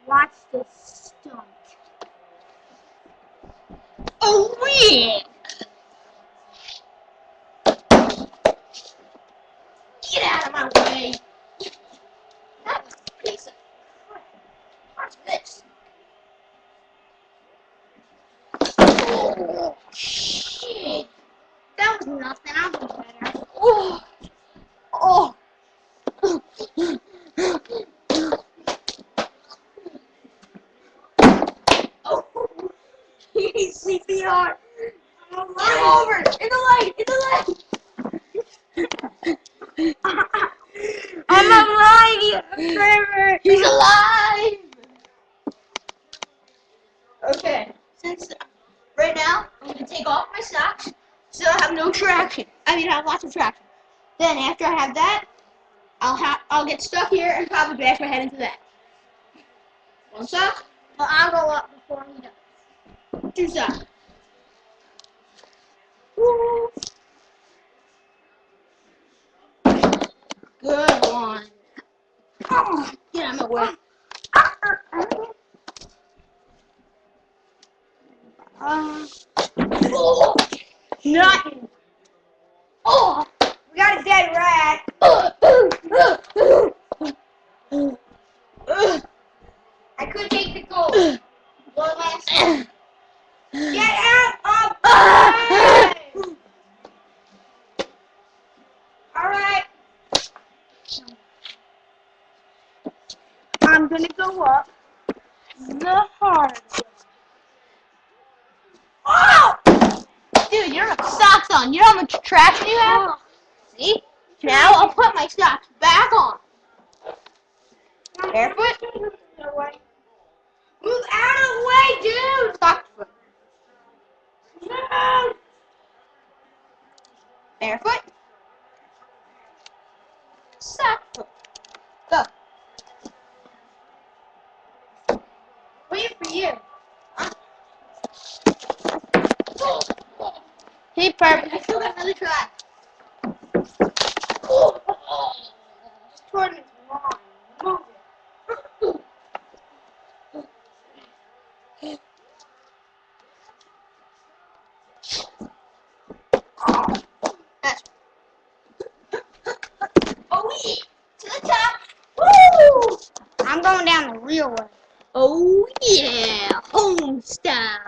Watch this stunt. Oh yeah! Get out of my way! That's a piece of crap. What's this? Oh shit! That was nothing. I'll do better. Oh! Oh! Oh! CPR! Get over! In the light! In the light! I'm alive! He's alive! Okay, since right now I'm gonna take off my socks so I have no traction. I mean, I have lots of traction. Then after I have that, I'll get stuck here and probably bash my head into that. One sock. Well, I'll go up before he does. Two socks. Woo. Good one. Oh, get out of my way. Oh, Nothing. oh. We got a dead rat. I could take the gold. One last time. Get out of the way! Alright. I'm gonna go up the hard way. Oh! Dude, you don't have socks on. You know how much traction you have? See? Now I'll put my socks back on. Barefoot? Move out of the way, dude! Sock foot. No! Barefoot. Sock foot. Go. Wait for you. He perfect. I still got another try. This tournament's long. Move it. That's oh yeah. To the top. Woo! I'm going down the real way. Oh yeah. Home style.